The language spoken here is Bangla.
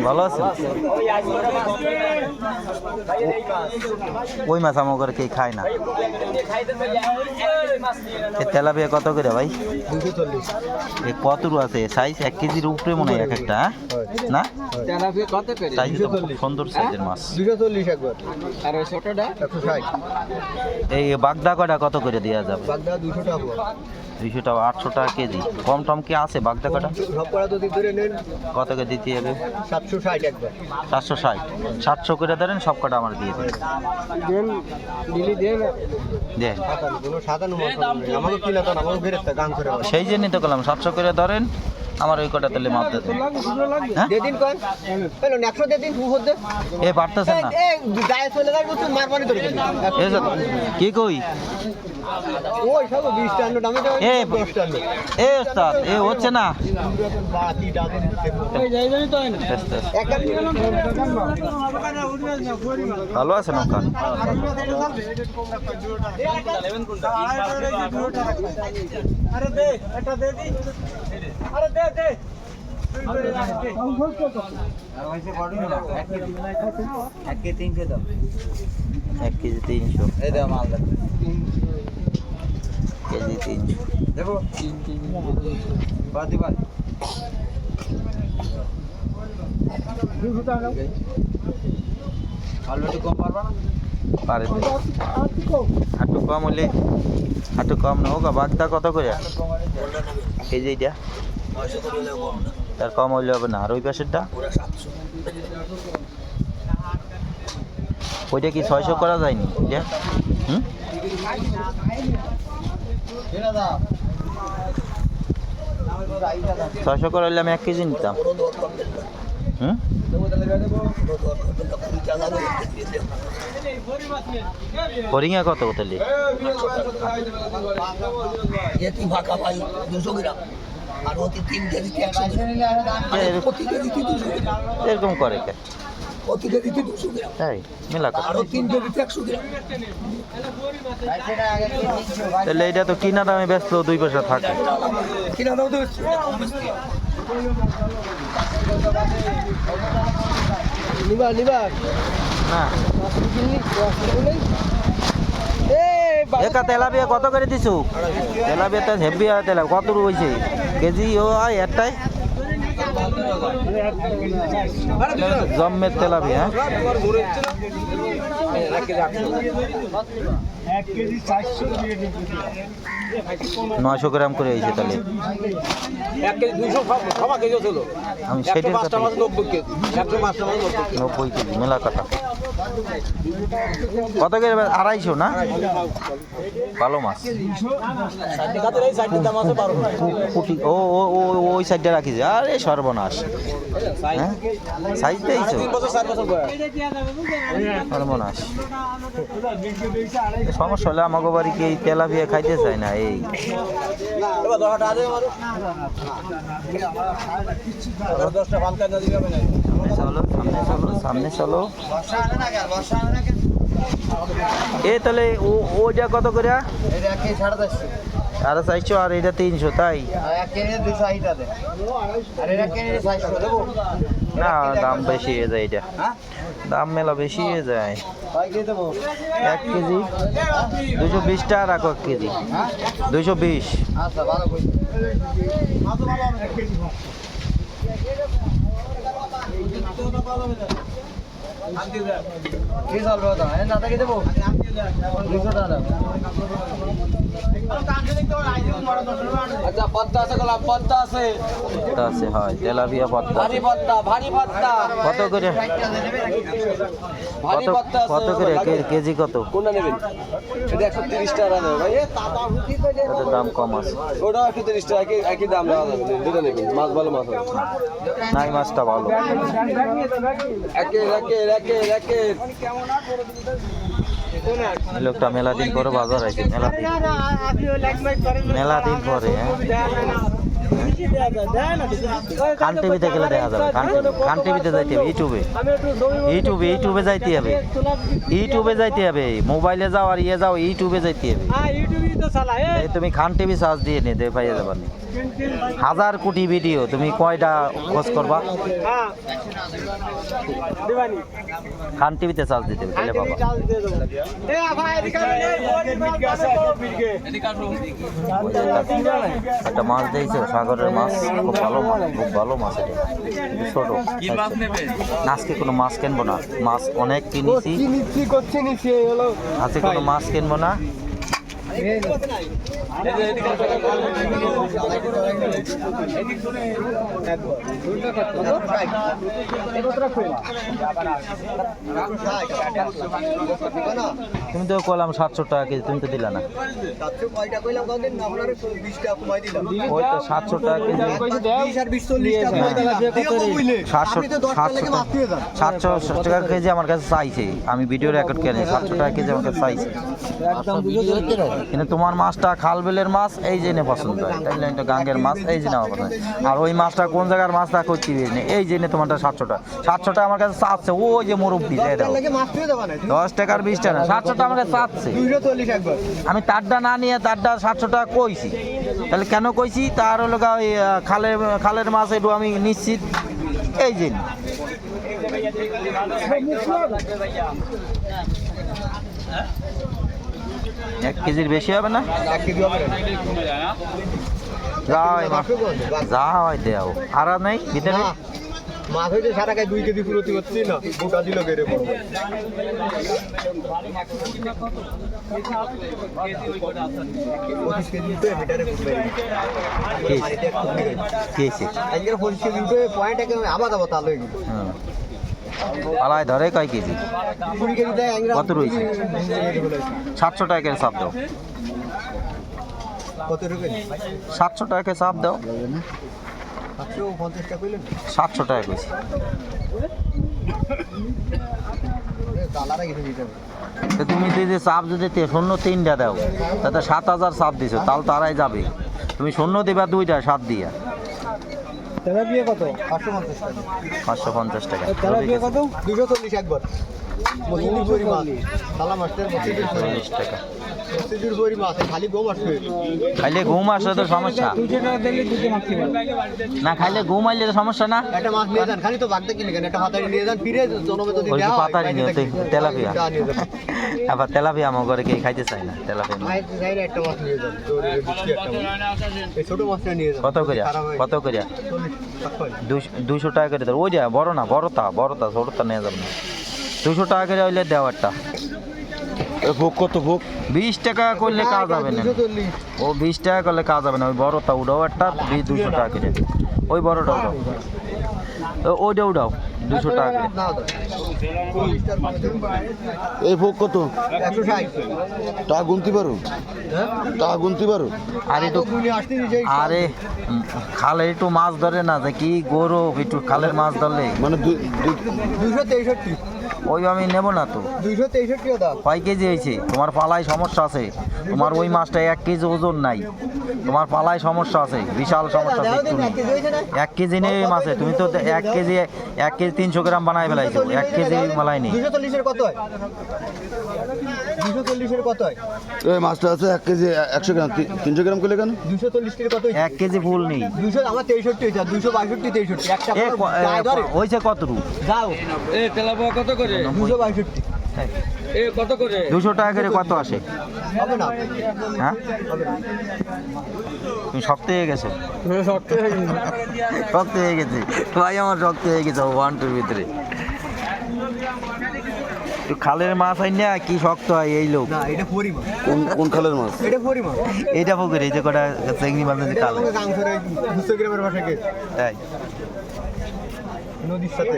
ভালো আছে ওই মাছ আমার কে খায় না। তেলাপিয়া কত করে ভাই? 240। কত আছে সাইজ? 1 কেজির উপরে মনে হয় এক একটা, না? তেলাপিয়া কত করে? সাইজ সুন্দর সাইজের মাছ। 240 একবার। আর ওই ছোটটা 160। এই বাগদা কটা কত করে দেওয়া যাবে? বাগদা 200 টাকা। 200 টাকা, 800 টাকা কেজি। কম টম কি আছে বাগদা কটা? সব কটা যদি ধরে নেন কত করে দিতে হবে? 760 একবার। 760। 700 করে দেন, সব কটা আমার দিয়ে দেন। দেন দিলি দেন। দেন। কোনো সাধারণ মাছ নেই। আমাকে কিনা তো না, আমাকে বেরেস্তা গান করে। সেই জন্যই তো করলাম 700 করে ধরেন, আমার ওই কটা তেলে মাপ দেন। হ্যাঁ দে দিন কোন? হলো 100 দে দিন উপর দে। এ পারতেছেন না। এ গায়ে চলে যাবে তো মারবানি ধরে দিবি। কি কই? ওই সব 20 টাকা দামে যাবে 10 টাকা। এ ওস্তাদ এ হচ্ছে না। বাকি দাদে ওই যাই জানি তো না। ভালো আছে নৌকা? আরে দে এটা দে দি। আরে দে দে। 1 কেজি 300 দাও। 1 কেজি 300। এই দাও মাল দাও। কেজি 300 দেখো 3 কেজি বাদ দি বাদ। 200 টাকা আলু একটু কম পারবা না? পারে হাঁটু কম হলে, হাঁটু কম না হোক। বাগদা কত করে কেজি? এটা তার কম হইলে হবে না। আর ওই পাশেরটা ওইটা কি 600 করা যায়নি? এটা 600 করে হইলে আমি 1 কেজি নিতাম। হরিঙা কত তাহলে? এরকম করে কে? তাই মেলা তাহলে এটা তো কিনা দামে ব্যস্ত 2 পয়সা থাকে। কিনা দাও তো নিবা নিবা না। একা তেলাপিয়া কত করে দিছু? তেলাপিয়া তো হেভি তেলা কত হয়েছে কেজি? ও একটাই জম্মের তেলাপিয়া। 900 গ্রাম করে হয়েছে তাহলে। 1 কেজি 200 সবা কেজি ছিল। আমি সেটার কথা 90 কেজি 90 কেজি মেলা কাটা। কত করে? 250 না? ভালো মাছ। ও ও ওই সাইডটা রাখিস। আরে সর্বনাশ, সাইজ দিয়েছো সর্বনাশ। সমস্যা হলে আমাকে বাড়ি কি এই তেলাপিয়া খাইতে চায় না। এই চলো সামনে চলো। এ তাহলে ওইটা কত করে? 450 আর এটা 300 তাই না? দাম বেশি হয়ে যায়, এটা দাম মেলা বেশি হয়ে যায়। 1 কেজি 220 টাকা রাখো। 1 কেজি 220। আচ্ছা পদ্মা আছে, গোলাপ পদ্মা আছে। আছে হয় তেলাপিয়া পদ্মা। ভারী পদ্মা, ভারী পদ্মা কত করে? ভারী পদ্মা আছে। কত করে কেজি? কত কোনটা নেবেন? এটা 130 টাকা দাও ভাই। এত দাম কম আছে। ওটা 130 টাকা, একই দাম দেওয়া যাবে। দুটো নেবেন, মাছ ভালো মাছ হবে। নাই মাছটা ভালো। লোকটা মেলা দিন পরে বাজার আছে। মেলা দিন পরে কি দেয়া যায় দেয় না খান টিভিতে গেলে দেখা যাবে খান টিভিতে যাইতে হবে ইউটিউবে আমি একটু ছবি ইউটিউবে যাইতে হবে ইউটিউবে যাইতে হবে মোবাইলে যাও আর যাও ইউটিউবে যাইতে হবে হ্যাঁ ইউটিউবে তো চালা এই তুমি খান টিভি সার্চ দিয়ে নে দে পাইয়া যাবা নি 1000 কোটি ভিডিও তুমি কয়টা খোঁজ করবা হ্যাঁ দিবানি খান টিভিতে সার্চ দিতে হবে তাহলে বাবা চাল দিয়ে দেবো এ ভাই এদিকে একটা মাছ দিয়েছে সাগরের মাছ খুব ভালো মাছ এটা কিন্তু ছোট আজকে কোনো মাছ কিনবো না মাছ অনেক কিনেছি কি করছে নিচে হলো আজকে কোনো মাছ কিনবো না তুমি তো কইলাম 700 টাকা কেজি তুমি তো দিলা না ওই তো 700 টাকা কেজি 700 টাকা কেজি আমার কাছে চাইছে আমি ভিডিও রেকর্ড করে 700 টাকা কেজি আমার কাছে চাইছে কিন্তু তোমার মাছটা খাল বিলের মাছ এই জেনে পছন্দ হয় তাইলে এটা গাঙ্গের মাছ এই জেনে আমার পছন্দ আর ওই মাছটা কোন জায়গার মাছটা করছি এই জেনে তোমারটা 700 টাকা 700 টাকা আমার কাছে চাচ্ছে ওই যে মুরব্বি দিয়ে দাও 10 টাকার 20 টাকা 700 টাকা আমার কাছে চাচ্ছে আমি তারটা না নিয়ে তারটা 700 টাকা কইছি তাহলে কেন কইছি তার হলো ওই খালের মাছ একটু আমি নিশ্চিত এই জেনে এক কেজির বেশি হবে না যা হয় দেও আর নেই ভিতরে মাছ হইতে সারা গায়ে 2 কেজি পুরোতি করছি না গোটা দিল বেরে পড়ো পালায় ধরে কয় কেজি কত রয়েছে 700 টাকা চাপ দাও 700 টাকা চাপ দাও 700 টাকা কইছি তুমি যদি চাপ যদি 03টা দাও তাতে 7000 চাপ দিছো তাহলে তারাই যাবে তুমি 0 দিবা 2টা 7 দিয়া তেলাপিয়া কত 550 টাকা তেলাপিয়া কত 240 একবার মসজিদের পরিমাণ সালা মাস্টার মসজিদের 40 টাকা মসজিদের পরিমাণ খালি গম আসবে খাইলে ঘুম আসলে তো সমস্যা 200 টাকা দিলে দুটো মাছ কিনবে না খাইলে ঘুম আইলে তো সমস্যা না একটা মাছ নিয়ে যান খালি তো বাগদা কিনে কেন একটা হাতারি নিয়ে যান ফিরে জনমে তো ওই দেওয়া হয় পাতারি নিয়ে তেলাপিয়া আবার তেলাপিয়া আমার ঘরে কেউ খাইতে চায় না তেলাপিয়া ভাই যাইরে একটা মাছ নিয়ে যান তো বেশি একটা মাছ এই ছোট মাছটা নিয়ে যান কত করিয়া 200 টাকা করে দাও ওই যে বড় না বড়টা ছোটটা নিয়ে যাবে না 200 টাকা করে হইলে দেওয়া একটা ভোগ কত ভোগ 20 টাকা করলে কাজ হবে না ও 20 টাকা করলে কাজ হবে না ওই বড়টা উঠাও একটা 200 টাকা করে ওই বড়টা উঠাও ওইটা উঠাও 200 টাকা করে এই ভোগ কত 160 টাকা গুনতে পারো টাকা গুনতে পারো আর একটু আরে খালে একটু মাছ ধরে না যে কি গৌরব একটু খালের মাছ ধরলে মানে 263 ওই আমি নেব না তো 263 দাও কয় কেজি হয়েছে তোমার পালায় সমস্যা আছে তোমার ওই মাছটা 1 কেজি ওজন নাই তোমার পালায় সমস্যা আছে বিশাল সমস্যা আছে 1 কেজি নেই মাছে তুমি তো 1 কেজি 300 গ্রাম বানাই ফেলাইছো 1 কেজি মালাই নেই 240 এর কত হয় 240 এর কত হয় এই মাছটা আছে 1 কেজি 100 গ্রাম 300 গ্রাম করলে কেন 240 এর কত 1 কেজি ফুল নেই 200 আমার 63 হইছে 262 63 একটা গায় ধরে হইছে কত রু যাও এ তেলাপোয়া কত করে 262 এ কত করে 200 টাকা করে কত আসে হবে না হ্যাঁ তুমি শক্ত হয়ে গেছো শক্ত হয়ে গেছে ভাই আমার শক্ত হয়ে গেছে 1-2 ভিতরে খালের মাছ হয় না কি শক্ত হয় এই লোক না এটা পরিমাণ কোন খালের মাছ এটা পরিমাণ এইটা পুকুরে এই যে কটা চেংড়ি মাছ আছে কালো গাং ধরে 200 গ্রামের ভাষাকে তাই নদীর সাথে